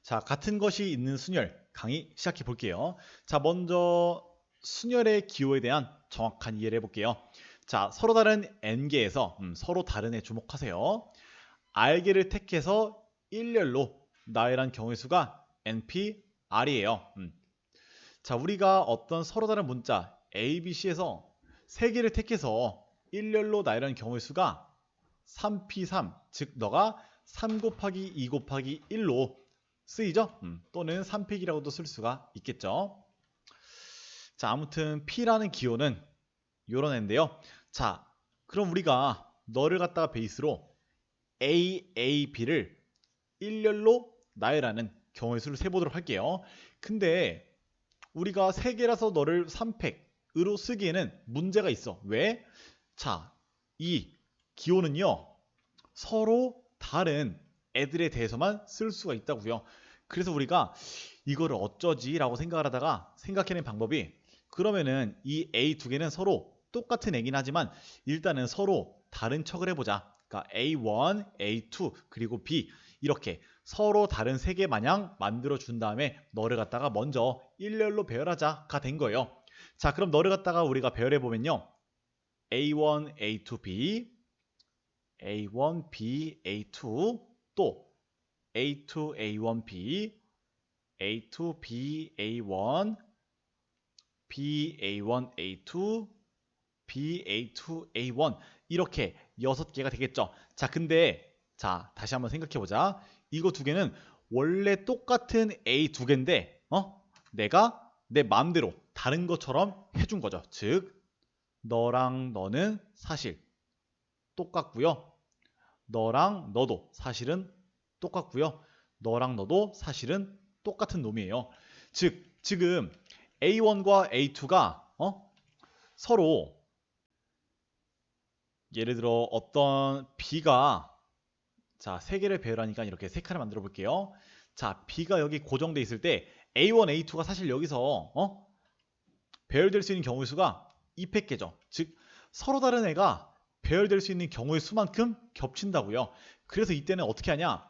자, 같은 것이 있는 순열 강의 시작해 볼게요. 자, 먼저 순열의 기호에 대한 정확한 이해를 해볼게요. 자, 서로 다른 n개에서 서로 다른 에 주목하세요. r개를 택해서 일렬로 나열한 경우의 수가 np r이에요. 자, 우리가 어떤 서로 다른 문자 a, b, c에서 세 개를 택해서 일렬로 나열한 경우의 수가 3p3, 즉 너가 3 곱하기 2 곱하기 1로 쓰이죠? 또는 3팩이라고도 쓸 수가 있겠죠. 자, 아무튼 P라는 기호는 요런 애인데요. 자, 그럼 우리가 너를 갖다가 베이스로 A, A, B를 일렬로 나열하는 경우의 수를 세보도록 할게요. 근데 우리가 3개라서 너를 3팩으로 쓰기에는 문제가 있어. 왜? 자, 이 기호는요, 서로 다른 애들에 대해서만 쓸 수가 있다고요. 그래서 우리가 이거를 어쩌지 라고 생각을 하다가 생각해낸 방법이, 그러면은 이 A 두 개는 서로 똑같은 애긴 하지만 일단은 서로 다른 척을 해보자. 그러니까 A1, A2 그리고 B 이렇게 서로 다른 세 개 마냥 만들어 준 다음에 너를 갖다가 먼저 일렬로 배열하자가 된 거예요. 자, 그럼 너를 갖다가 우리가 배열해 보면요, A1, A2, B, A1, B, A2 또 A2, A1, B, A2, B, A1, B, A1, A2, B, A2, A1 이렇게 6개가 되겠죠. 자, 근데 자, 다시 한번 생각해 보자. 이거 두 개는 원래 똑같은 A 두 개인데 내가 내 마음대로 다른 것처럼 해준 거죠. 즉, 너랑 너는 사실 똑같고요. 너랑 너도 사실은 똑같고요. 너랑 너도 사실은 똑같은 놈이에요. 즉, 지금 A1과 A2가 서로, 예를 들어 어떤 B가, 자, 세 개를 배열하니까 이렇게 세 칸을 만들어 볼게요. 자, B가 여기 고정돼 있을 때 A1, A2가 사실 여기서 배열될 수 있는 경우의 수가 2팩개죠. 즉, 서로 다른 애가 배열될 수 있는 경우의 수만큼 겹친다고요. 그래서 이때는 어떻게 하냐?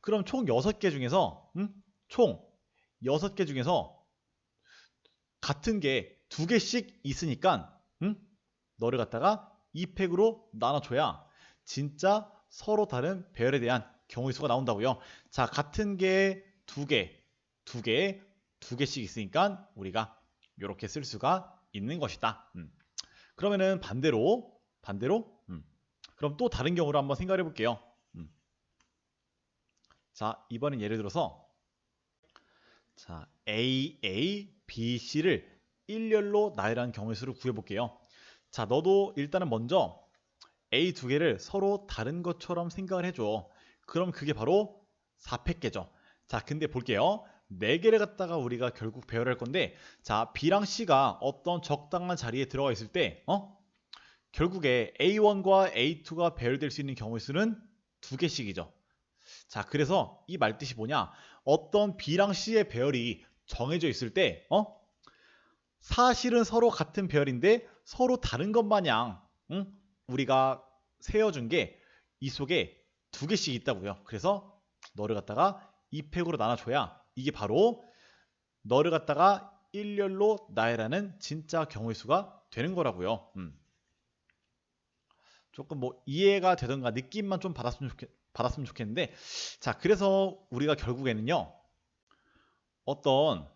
그럼 총 6개 중에서 총 6개 중에서 같은 게 2개씩 있으니까 너를 갖다가 2팩으로 나눠줘야 진짜 서로 다른 배열에 대한 경우의 수가 나온다고요. 자, 같은 게 2개, 2개, 2개씩 있으니까 우리가 이렇게 쓸 수가 있는 것이다. 그러면은 반대로 그럼 또 다른 경우로 한번 생각해 볼게요. 자, 이번엔 예를 들어서 자, A, A, B, C를 일렬로 나열한 경우의 수를 구해 볼게요. 자, 너도 일단은 먼저 A 두 개를 서로 다른 것처럼 생각을 해줘. 그럼 그게 바로 4팩계죠. 자, 근데 볼게요. 4개를 갖다가 우리가 결국 배열할 건데, 자, B랑 C가 어떤 적당한 자리에 들어가 있을 때 결국에 A1과 A2가 배열될 수 있는 경우의 수는 2개씩이죠. 자, 그래서 이 말뜻이 뭐냐? 어떤 B랑 C의 배열이 정해져 있을 때 사실은 서로 같은 배열인데 서로 다른 것 마냥 우리가 세워준 게 이 속에 2개씩 있다고요. 그래서 너를 갖다가 2팩으로 나눠줘야 이게 바로 너를 갖다가 일렬로 나열하는 진짜 경우의 수가 되는 거라고요. 조금 뭐 이해가 되던가 느낌만 좀 받았으면 좋겠는데, 자, 그래서 우리가 결국에는요, 어떤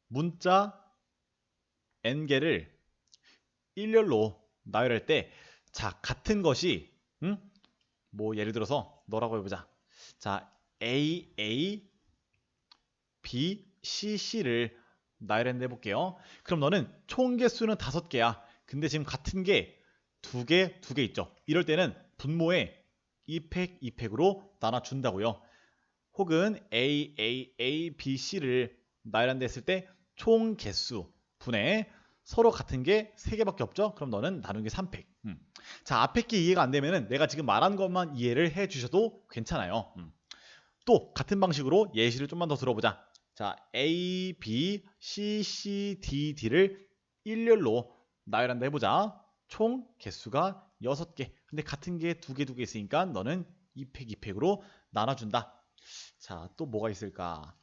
문자 n개를 일렬로 나열할 때, 자, 같은 것이 뭐 예를 들어서 너라고 해보자. 자, A, A, B, C, C를 나열해 볼게요. 그럼 너는 총 개수는 5개야. 근데 지금 같은 게 2개, 2개 있죠. 이럴 때는 분모에 2팩, 2팩으로 나눠준다고요. 혹은 A, A, A, B, C를 나열한다 했을 때 총 개수 분의 서로 같은 게 3개밖에 없죠. 그럼 너는 나누기 3팩. 자, 앞에 게 이해가 안 되면은 내가 지금 말한 것만 이해를 해 주셔도 괜찮아요. 또 같은 방식으로 예시를 좀만 더 들어보자. 자, A, B, C, C, D, D를 일렬로 나열한다 해보자. 총 개수가 6개. 근데 같은 게 2개, 2개 있으니까 너는 2팩, 2팩으로 나눠준다. 자, 또 뭐가 있을까?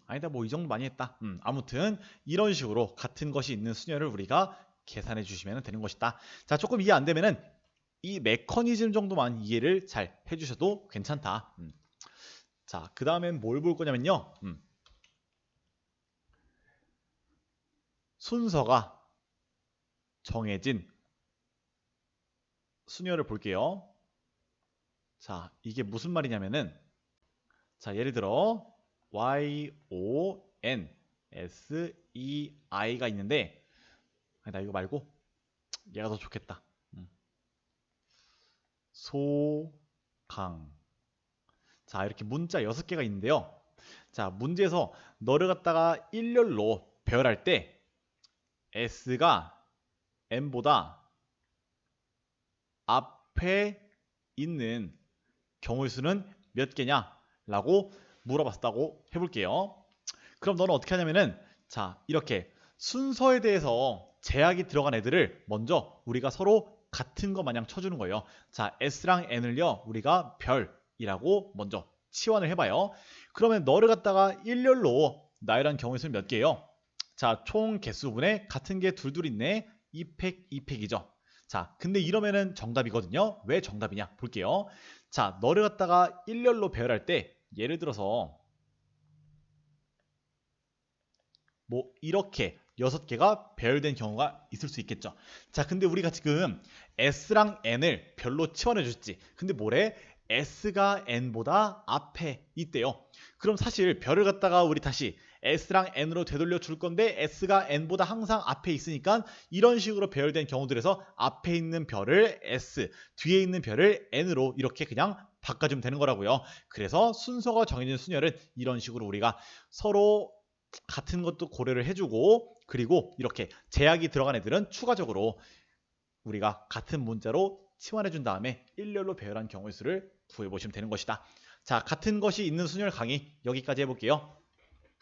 아니다, 뭐 이 정도 많이 했다. 아무튼 이런 식으로 같은 것이 있는 수열을 우리가 계산해 주시면 되는 것이다. 자, 조금 이해 안 되면은 이 메커니즘 정도만 이해를 잘 해주셔도 괜찮다. 자, 그 다음엔 뭘 볼 거냐면요. 순서가 정해진 수열을 볼게요. 자, 이게 무슨 말이냐면은, 자, 예를 들어 YONSEI가 있는데, 아니, 나 이거 말고 얘가 더 좋겠다. 소강. 자, 이렇게 문자 6개가 있는데요. 자, 문제에서 너를 갖다가 일렬로 배열할 때 S가 N보다 앞에 있는 경우의 수는 몇 개냐? 라고 물어봤다고 해볼게요. 그럼 너는 어떻게 하냐면은, 자, 이렇게 순서에 대해서 제약이 들어간 애들을 먼저 우리가 서로 같은 거 마냥 쳐주는 거예요. 자, S랑 N을요, 우리가 별이라고 먼저 치환을 해봐요. 그러면 너를 갖다가 일렬로 나열한 경우의 수는 몇 개예요? 자, 총 개수분에 같은 게 둘둘 있네. 2팩, 2팩이죠. 자, 근데 이러면은 정답이거든요. 왜 정답이냐? 볼게요. 자, 너를 갖다가 일렬로 배열할 때 예를 들어서 뭐 이렇게 6개가 배열된 경우가 있을 수 있겠죠. 자, 근데 우리가 지금 S랑 N을 별로 치환해 줬지. 근데 뭐래? S가 N보다 앞에 있대요. 그럼 사실 별을 갖다가 우리 다시 S랑 N으로 되돌려 줄 건데 S가 N보다 항상 앞에 있으니까 이런 식으로 배열된 경우들에서 앞에 있는 별을 S, 뒤에 있는 별을 N으로 이렇게 그냥 바꿔주면 되는 거라고요. 그래서 순서가 정해진 순열은 이런 식으로 우리가 서로 같은 것도 고려를 해주고, 그리고 이렇게 제약이 들어간 애들은 추가적으로 우리가 같은 문자로 치환해 준 다음에 일렬로 배열한 경우의 수를 구해보시면 되는 것이다. 자, 같은 것이 있는 순열 강의 여기까지 해볼게요.